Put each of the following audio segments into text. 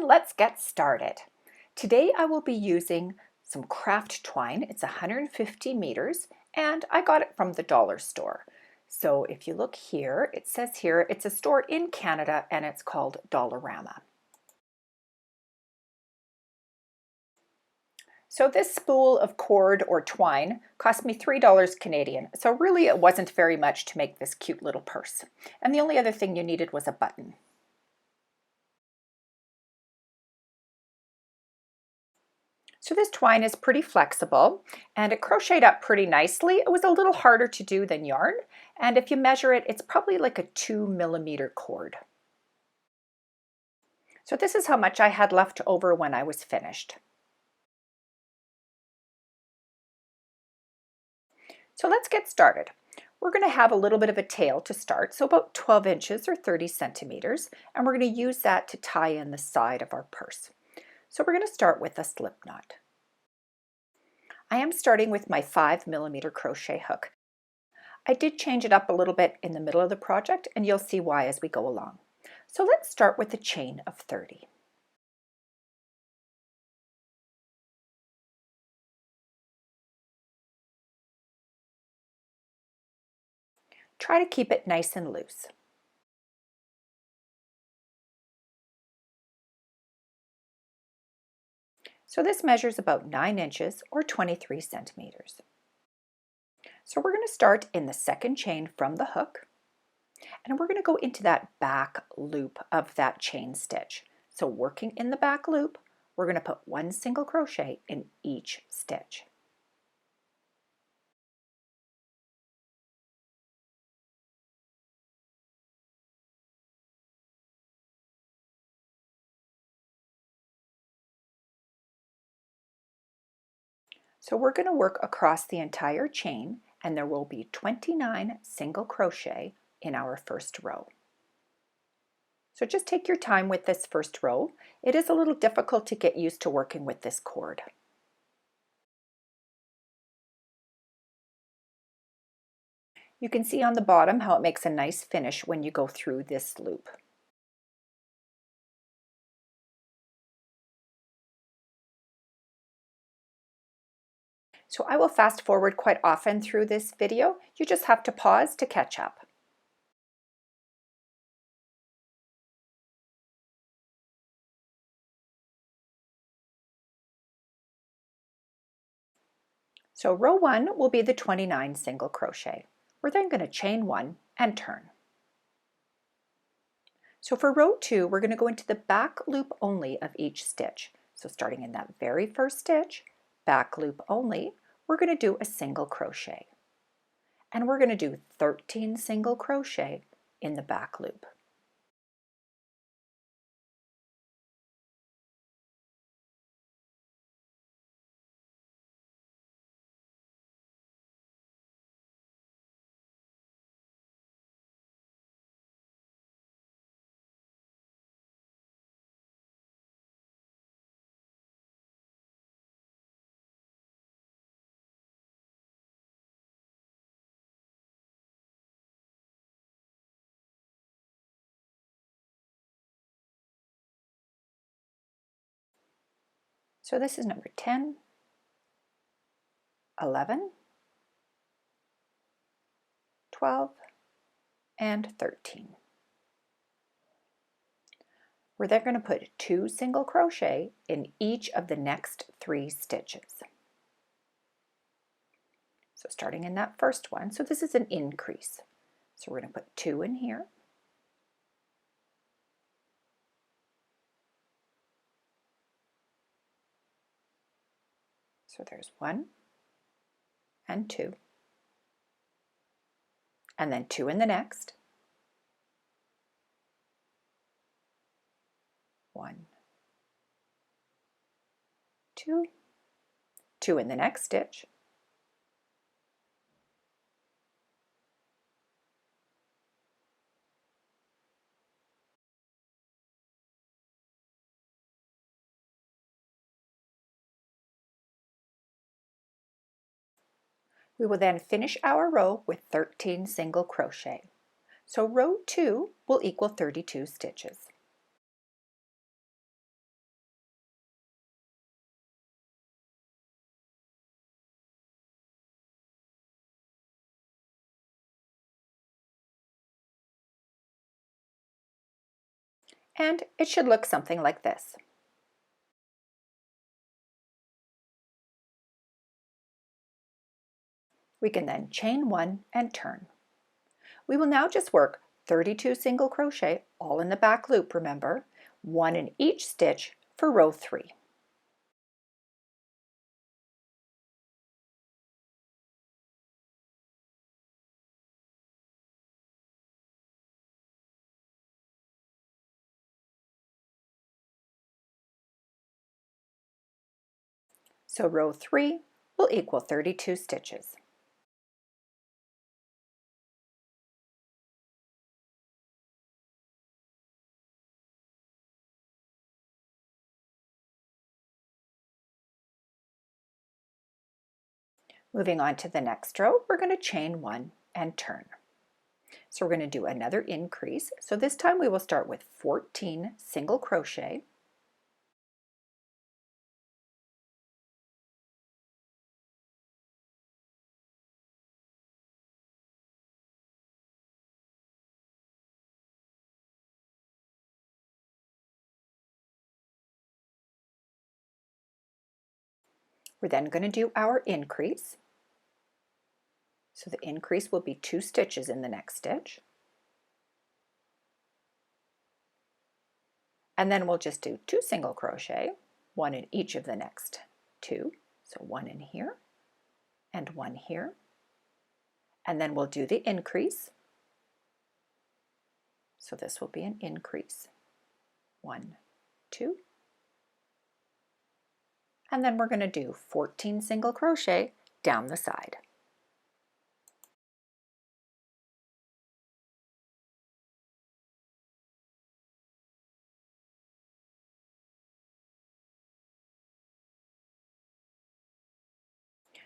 let's get started. Today I will be using some craft twine. It's 150 meters and I got it from the dollar store. So if you look here, it says here it's a store in Canada and it's called Dollarama. So this spool of cord or twine cost me $3 Canadian. So really it wasn't very much to make this cute little purse. And the only other thing you needed was a button. So this twine is pretty flexible and it crocheted up pretty nicely. It was a little harder to do than yarn, and if you measure it, it's probably like a 2 millimeter cord. So this is how much I had left over when I was finished. So let's get started. We're going to have a little bit of a tail to start, so about 12 inches or 30 centimeters, and we're going to use that to tie in the side of our purse. So we're going to start with a slip knot. I am starting with my 5 millimeter crochet hook. I did change it up a little bit in the middle of the project, and you'll see why as we go along. So let's start with a chain of 30. Try to keep it nice and loose. So this measures about 9 inches or 23 centimeters. So we're going to start in the second chain from the hook, and we're going to go into that back loop of that chain stitch. So working in the back loop, we're going to put one single crochet in each stitch. So we're going to work across the entire chain, and there will be 29 single crochet in our first row. So just take your time with this first row. It is a little difficult to get used to working with this cord. You can see on the bottom how it makes a nice finish when you go through this loop. So I will fast forward quite often through this video. You just have to pause to catch up. So row 1 will be the 29 single crochet. We're then going to chain 1 and turn. So for row 2, we're going to go into the back loop only of each stitch. So starting in that very first stitch, back loop only, we're going to do a single crochet. And we're going to do 13 single crochet in the back loop. So this is number 10, 11, 12, and 13. We're then going to put 2 single crochet in each of the next 3 stitches. So starting in that first one, so this is an increase. So we're going to put 2 in here. So there's 1 and 2, and then 2 in the next, 1, 2, 2 in the next stitch, we will then finish our row with 13 single crochet. So row 2 will equal 32 stitches. and it should look something like this. We can then chain 1 and turn. We will now just work 32 single crochet, all in the back loop, remember, 1 in each stitch for row 3. So row 3 will equal 32 stitches. Moving on to the next row, we're going to chain 1 and turn. So we're going to do another increase. So this time we will start with 14 single crochet. We're then going to do our increase. So the increase will be 2 stitches in the next stitch. And then we'll just do 2 single crochet, 1 in each of the next 2. So 1 in here and 1 here. And then we'll do the increase. So this will be an increase. 1, 2. And then we're going to do 14 single crochet down the side.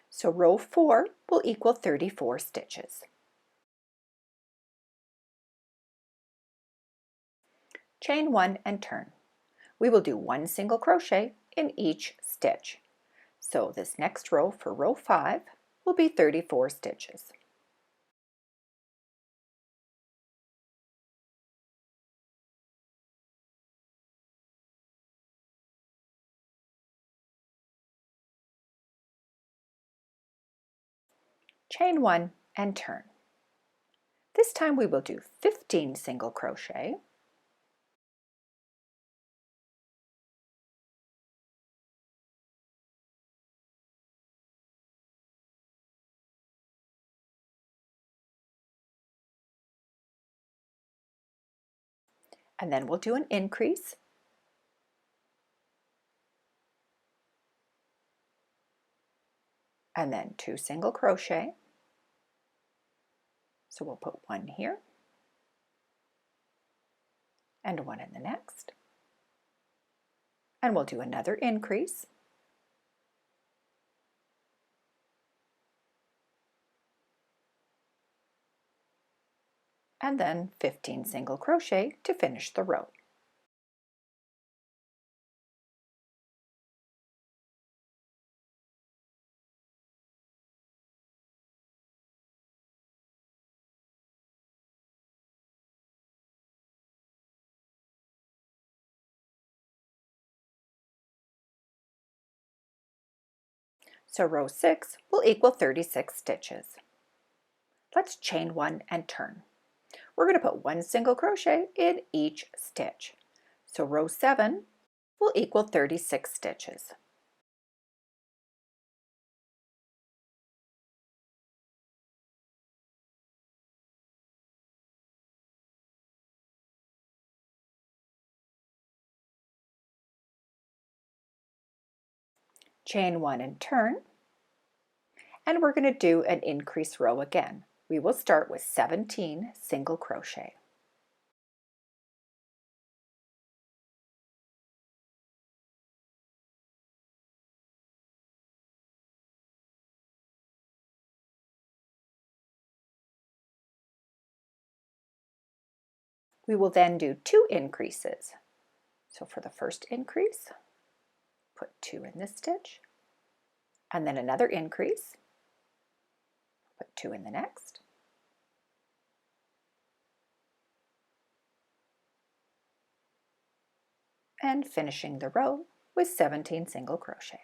So row 4 will equal 34 stitches. Chain 1 and turn. We will do 1 single crochet in each stitch. So this next row for row 5 will be 34 stitches. Chain 1 and turn. This time we will do 15 single crochet. And then we'll do an increase. And then 2 single crochet. So we'll put 1 here and 1 in the next. And we'll do another increase. And then 15 single crochet to finish the row. So row 6 will equal 36 stitches. Let's chain 1 and turn. We're going to put 1 single crochet in each stitch. So row 7 will equal 36 stitches. Chain 1 and turn. And we're going to do an increase row again. We will start with 17 single crochet. We will then do 2 increases. So for the first increase, put 2 in this stitch, and then another increase, put 2 in the next, and finishing the row with 17 single crochet.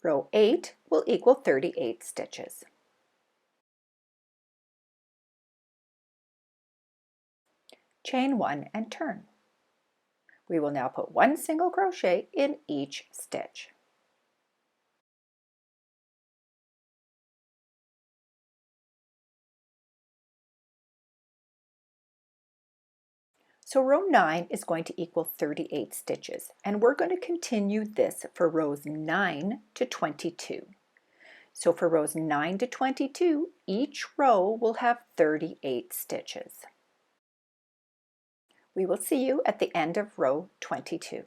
Row 8 will equal 38 stitches. Chain 1 and turn. We will now put 1 single crochet in each stitch. So row 9 is going to equal 38 stitches, and we're going to continue this for rows 9 to 22. So for rows 9 to 22, each row will have 38 stitches. We will see you at the end of row 22.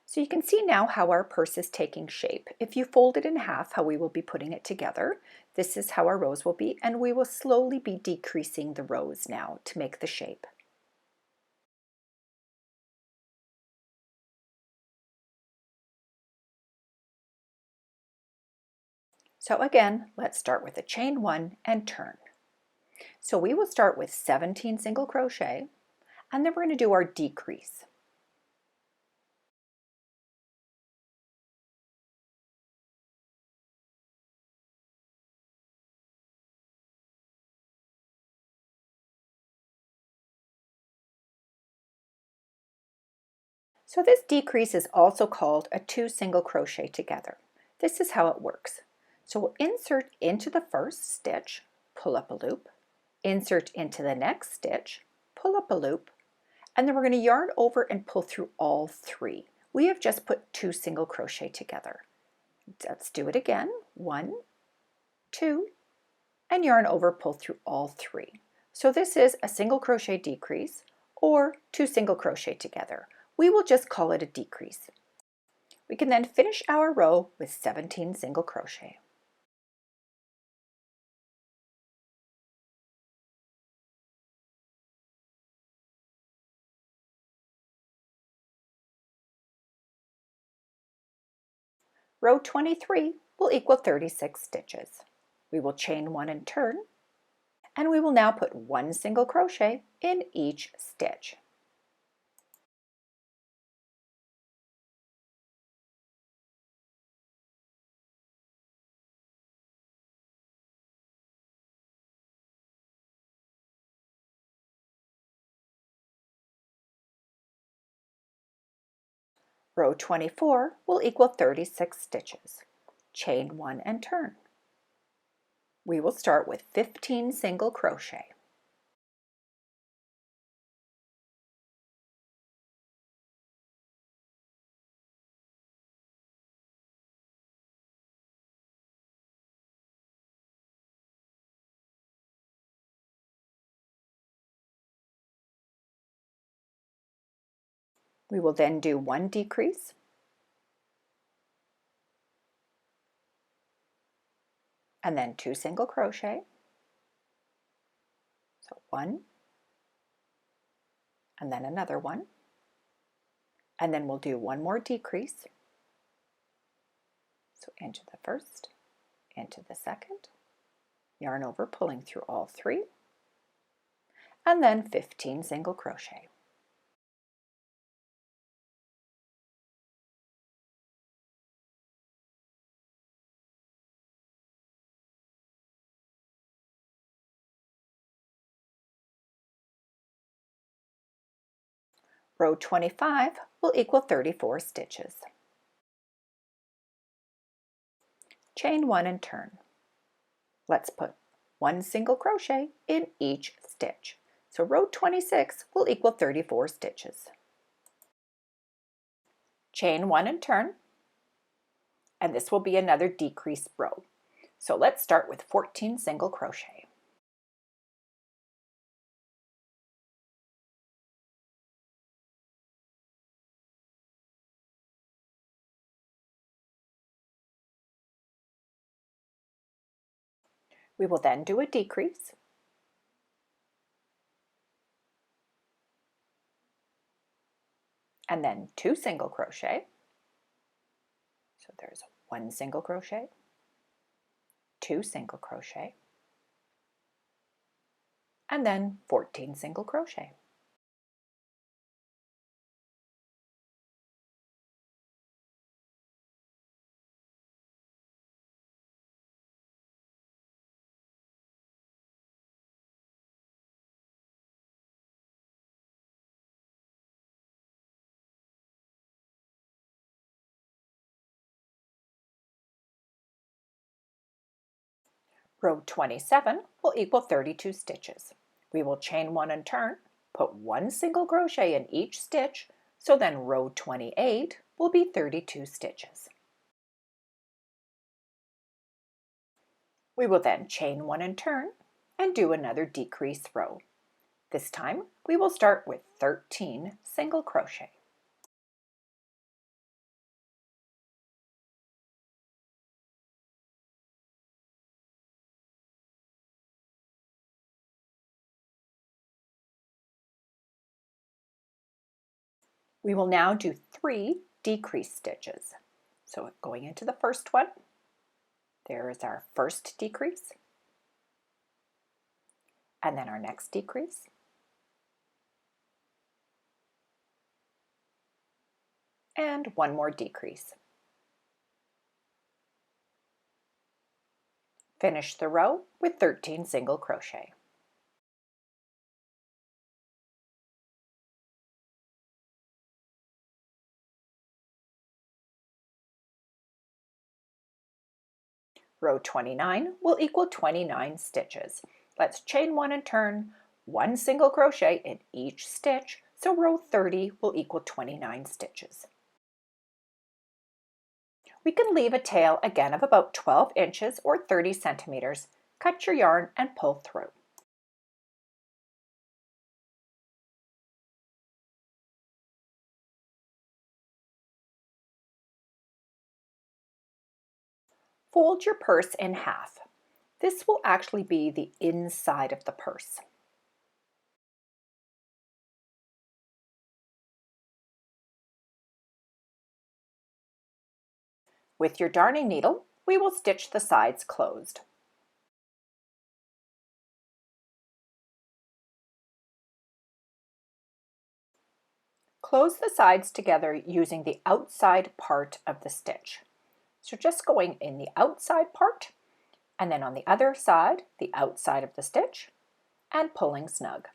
So you can see now how our purse is taking shape. If you fold it in half, how we will be putting it together, this is how our rows will be, and we will slowly be decreasing the rows now to make the shape. So again, let's start with a chain 1 and turn. So we will start with 17 single crochet, and then we're going to do our decrease. So this decrease is also called a 2 single crochet together. This is how it works. So we'll insert into the first stitch, pull up a loop, insert into the next stitch, pull up a loop, and then we're going to yarn over and pull through all 3. We have just put 2 single crochet together. Let's do it again. 1, 2, and yarn over, pull through all 3. So this is a single crochet decrease or 2 single crochet together. We will just call it a decrease. We can then finish our row with 17 single crochet. Row 23 will equal 36 stitches. We will chain 1 and turn, and we will now put 1 single crochet in each stitch. Row 24 will equal 36 stitches. Chain 1 and turn. We will start with 15 single crochet. We will then do 1 decrease, and then 2 single crochet. So 1, and then another 1, and then we'll do 1 more decrease. So into the first, into the second, yarn over, pulling through all 3, and then 15 single crochet. Row 25 will equal 34 stitches. Chain 1 and turn. Let's put 1 single crochet in each stitch. So row 26 will equal 34 stitches. Chain 1 and turn, and this will be another decrease row. So let's start with 14 single crochet. We will then do a decrease, and then 2 single crochet. So there's 1 single crochet, 2 single crochet, and then 14 single crochet. Row 27 will equal 32 stitches. We will chain 1 and turn, put 1 single crochet in each stitch, so then row 28 will be 32 stitches. We will then chain 1 and turn and do another decrease row. This time we will start with 13 single crochet. We will now do 3 decrease stitches. So going into the first one, there is our first decrease, and then our next decrease, and 1 more decrease. Finish the row with 13 single crochet. Row 29 will equal 29 stitches. Let's chain 1 and turn 1 single crochet in each stitch, so row 30 will equal 29 stitches. We can leave a tail again of about 12 inches or 30 centimeters. Cut your yarn and pull through. Fold your purse in half. This will actually be the inside of the purse. With your darning needle, we will stitch the sides closed. Close the sides together using the outside part of the stitch. So just going in the outside part, and then on the other side, the outside of the stitch, and pulling snug.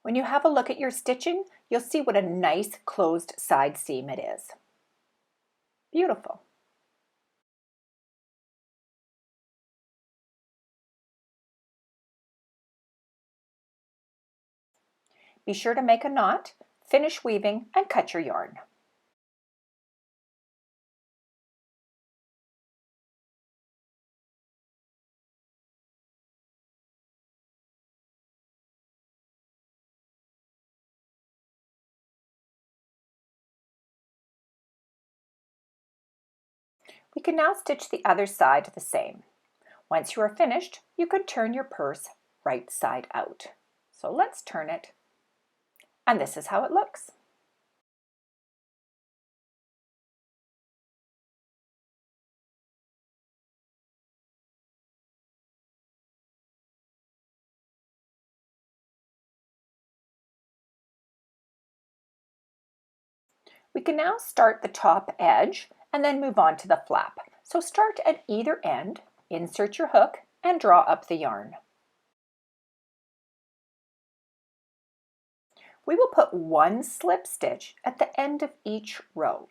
When you have a look at your stitching, you'll see what a nice closed side seam it is. Beautiful. Be sure to make a knot, finish weaving, and cut your yarn. We can now stitch the other side the same. Once you are finished, you can turn your purse right side out. So let's turn it, and this is how it looks. We can now start the top edge and then move on to the flap. So start at either end, insert your hook, and draw up the yarn. We will put one slip stitch at the end of each row.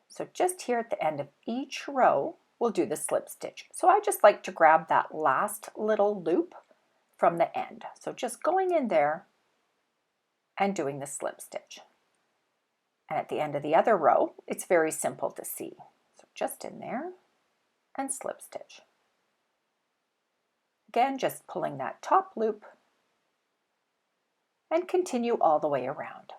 So just here at the end of each row, we'll do the slip stitch. So I just like to grab that last little loop from the end. So just going in there and doing the slip stitch. And at the end of the other row, it's very simple to see. So just in there and slip stitch. Again, just pulling that top loop and continue all the way around.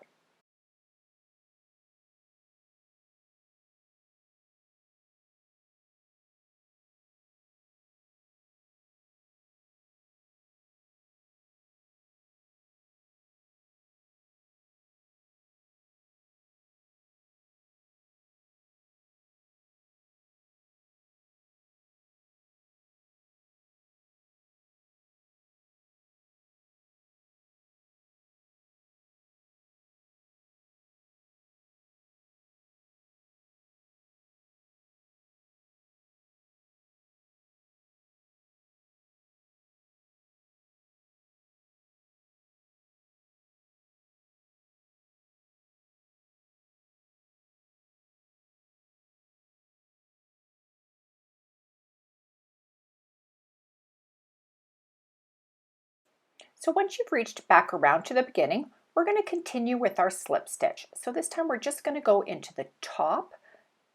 So once you've reached back around to the beginning, we're going to continue with our slip stitch. So this time we're just going to go into the top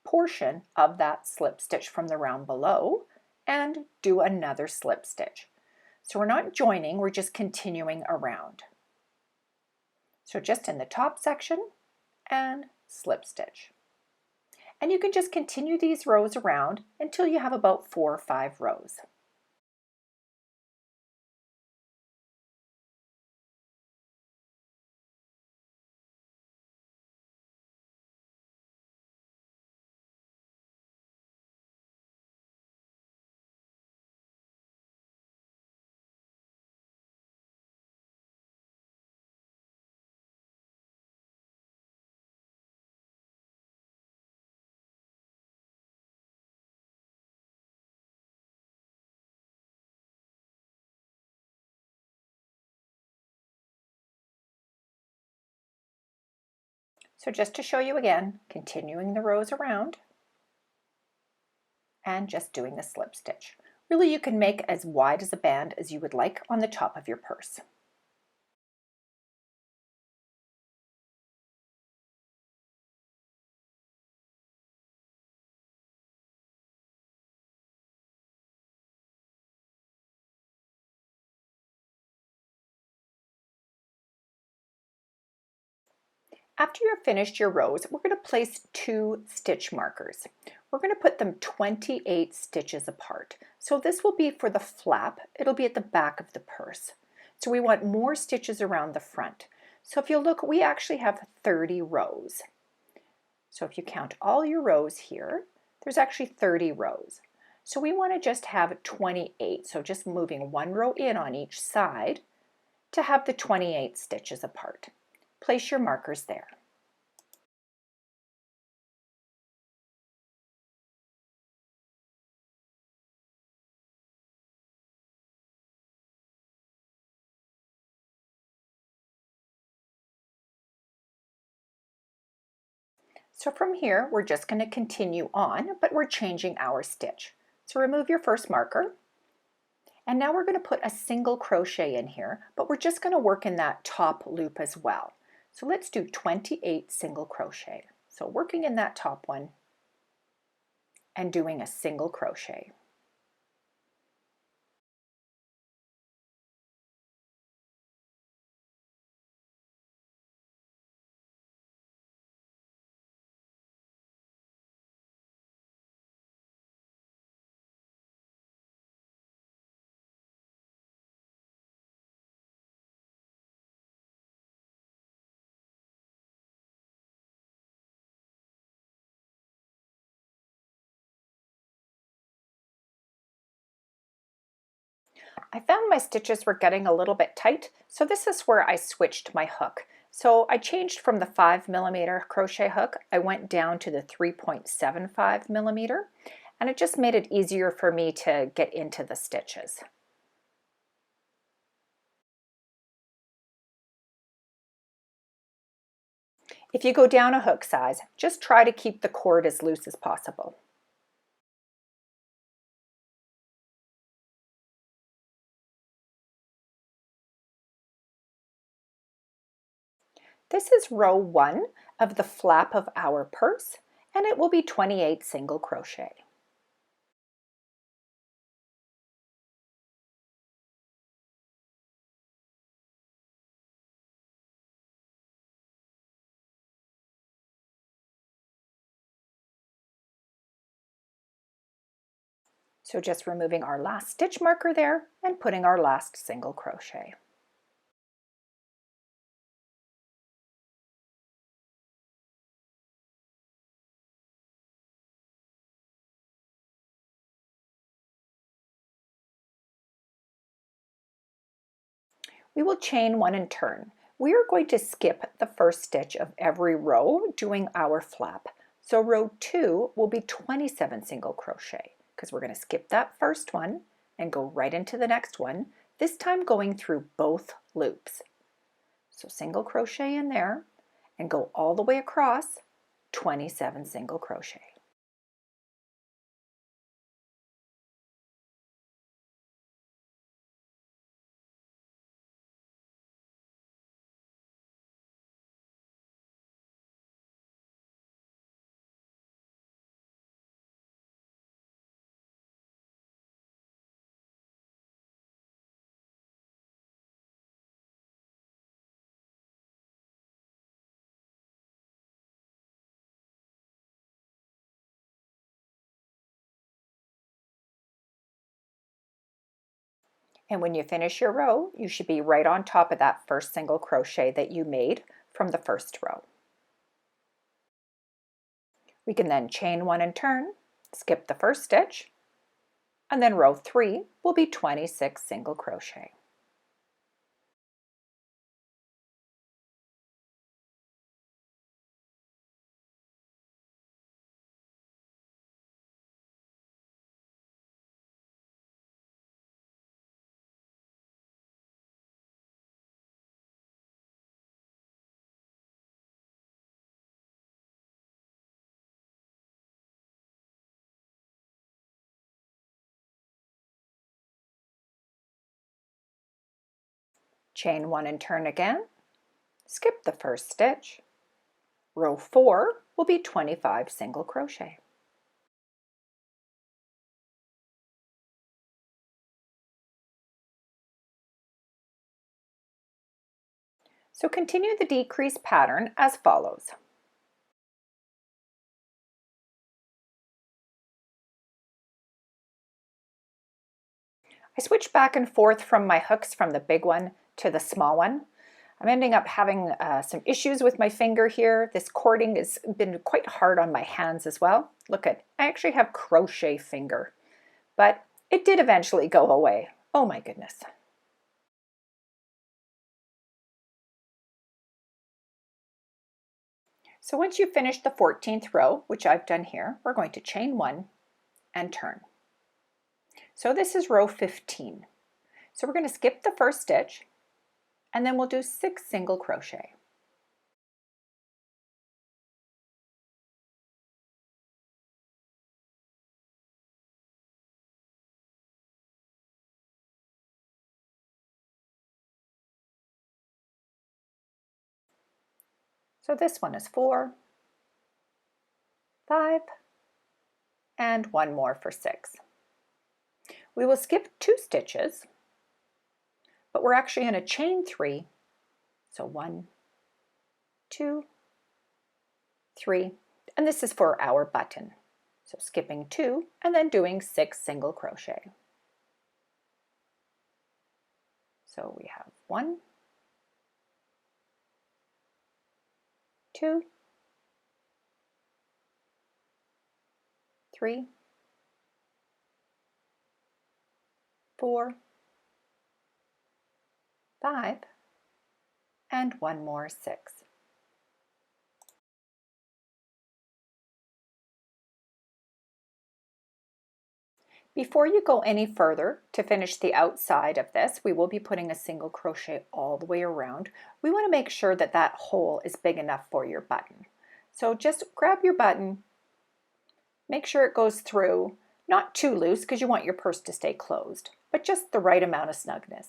portion of that slip stitch from the round below and do another slip stitch. So we're not joining, we're just continuing around. So just in the top section and slip stitch. And you can just continue these rows around until you have about 4 or 5 rows. So just to show you again, continuing the rows around and just doing the slip stitch. Really, you can make as wide as a band as you would like on the top of your purse. After you've finished your rows, we're going to place 2 stitch markers. We're going to put them 28 stitches apart. So this will be for the flap. It'll be at the back of the purse. So we want more stitches around the front. So if you look, we actually have 30 rows. So if you count all your rows here, there's actually 30 rows. So we want to just have 28. So just moving one row in on each side to have the 28 stitches apart. Place your markers there. So from here, we're just going to continue on, but we're changing our stitch. So remove your first marker. And now we're going to put a single crochet in here, but we're just going to work in that top loop as well. So let's do 28 single crochet. So working in that top one and doing a single crochet. I found my stitches were getting a little bit tight, so this is where I switched my hook. So I changed from the 5mm crochet hook. I went down to the 3.75mm, and it just made it easier for me to get into the stitches. If you go down a hook size, just try to keep the cord as loose as possible. This is row 1 of the flap of our purse, and it will be 28 single crochet. So just removing our last stitch marker there and putting our last single crochet. We will chain 1 and turn. We are going to skip the first stitch of every row doing our flap. So row 2 will be 27 single crochet because we're going to skip that first one and go right into the next one, this time going through both loops. So single crochet in there and go all the way across, 27 single crochet. And when you finish your row, you should be right on top of that first single crochet that you made from the first row. We can then chain 1 and turn, skip the first stitch, and then row 3 will be 26 single crochet. Chain 1 and turn again, skip the first stitch. Row 4 will be 25 single crochet. So continue the decrease pattern as follows. I switch back and forth from my hooks from the big one to the small one. I'm ending up having some issues with my finger here. This cording has been quite hard on my hands as well. Look at, I actually have crochet finger, but it did eventually go away. Oh my goodness. So once you've finished the 14th row, which I've done here, we're going to chain 1 and turn. So this is row 15. So we're going to skip the first stitch and then we'll do 6 single crochet. So this one is 4, 5, and 1 more for 6. We will skip 2 stitches, but we're actually going to chain 3. So 1, 2, 3, and this is for our button. So skipping 2 and then doing 6 single crochet. So we have 1, 2, 3, 4, 5, and one more 6. Before you go any further to finish the outside of this, we will be putting a single crochet all the way around. We want to make sure that that hole is big enough for your button. So just grab your button, make sure it goes through, not too loose because you want your purse to stay closed, but just the right amount of snugness.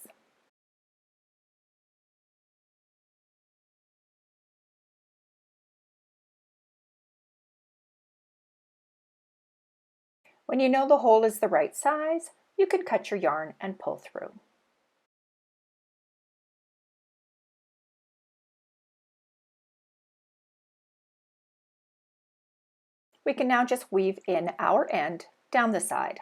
When you know the hole is the right size, you can cut your yarn and pull through. We can now just weave in our end down the side.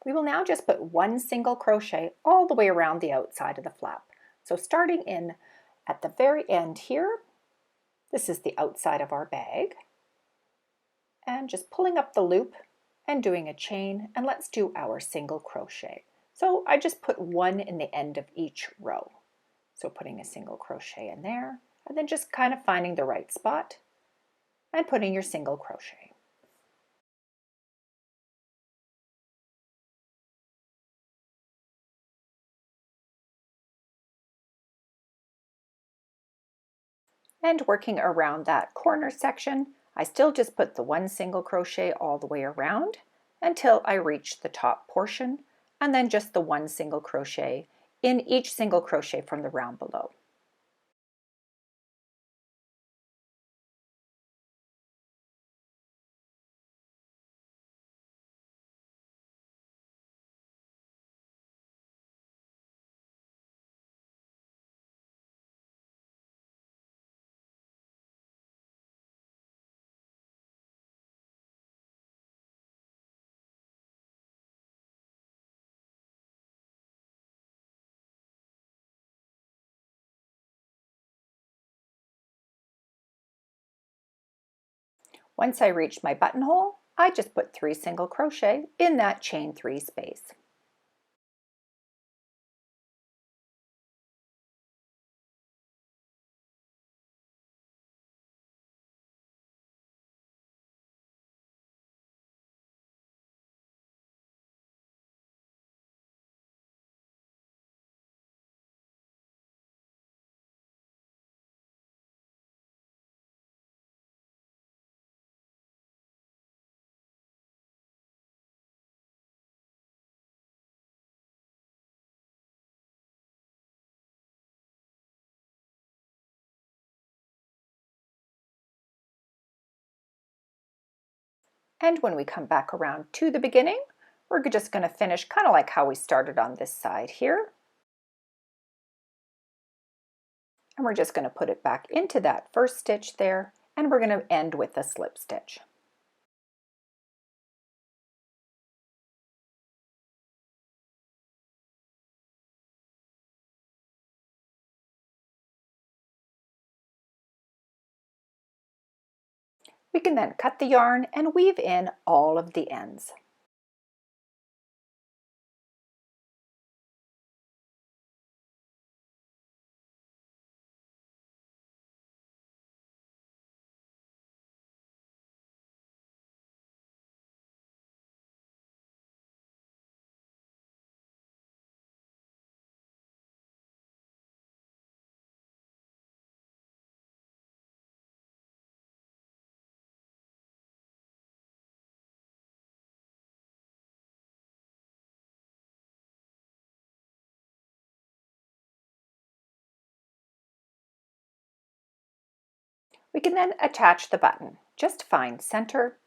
We will now just put one single crochet all the way around the outside of the flap. So starting in at the very end here, this is the outside of our bag, and just pulling up the loop and doing a chain, and let's do our single crochet. So I just put one in the end of each row. So putting a single crochet in there, and then just kind of finding the right spot and putting your single crochet. And working around that corner section, I still just put the one single crochet all the way around until I reach the top portion, and then just the one single crochet in each single crochet from the round below. Once I reached my buttonhole, I just put 3 single crochet in that chain 3 space. And when we come back around to the beginning, we're just going to finish kind of like how we started on this side here. And we're just going to put it back into that first stitch there, and we're going to end with a slip stitch. We can then cut the yarn and weave in all of the ends. We can then attach the button. Just find center,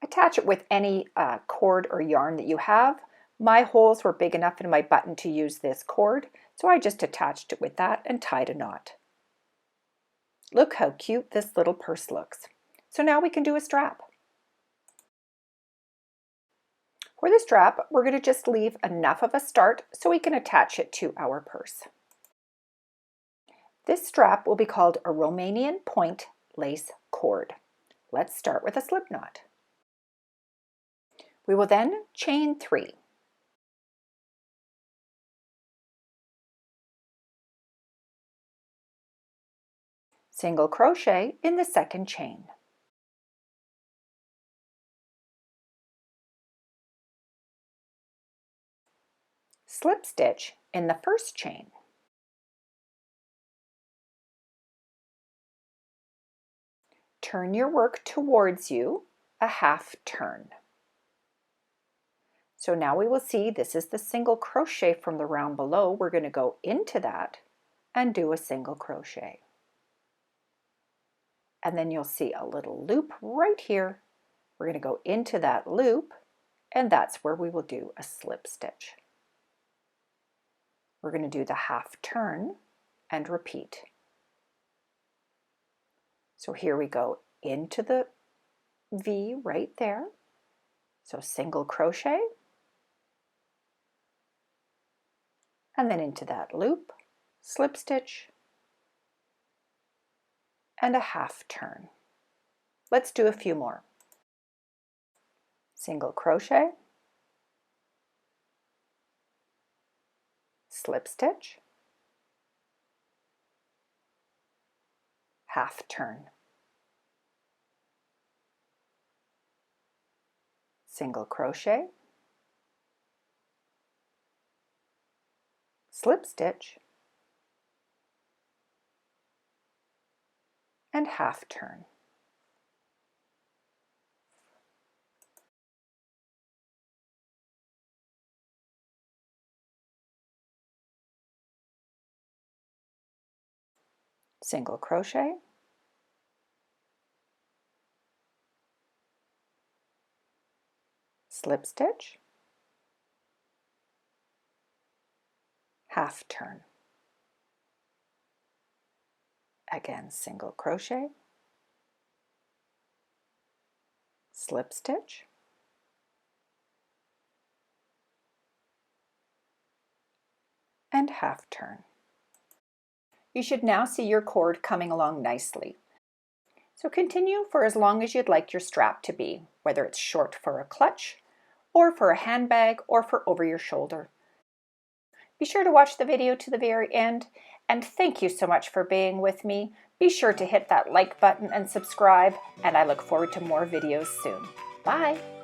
attach it with any cord or yarn that you have, My holes were big enough in my button to use this cord, so I just attached it with that and tied a knot. Look how cute this little purse looks. So now we can do a strap. For the strap, we're going to just leave enough of a start so we can attach it to our purse. This strap will be called a Romanian point lace cord. Let's start with a slip knot. We will then chain 3. Single crochet in the second chain. Slip stitch in the first chain. Turn your work towards you, a half turn. So now we will see this is the single crochet from the round below. We're going to go into that and do a single crochet. And then you'll see a little loop right here. We're going to go into that loop, and that's where we will do a slip stitch. We're going to do the half turn and repeat. So here we go into the V right there. So single crochet, and then into that loop, slip stitch, and a half turn. Let's do a few more. Single crochet, slip stitch, half turn, single crochet, slip stitch, and half turn. Single crochet, slip stitch, half turn. Again, single crochet, slip stitch, and half turn. You should now see your cord coming along nicely. So continue for as long as you'd like your strap to be, whether it's short for a clutch, or for a handbag, or for over your shoulder. Be sure to watch the video to the very end, and thank you so much for being with me. Be sure to hit that like button and subscribe, and I look forward to more videos soon. Bye!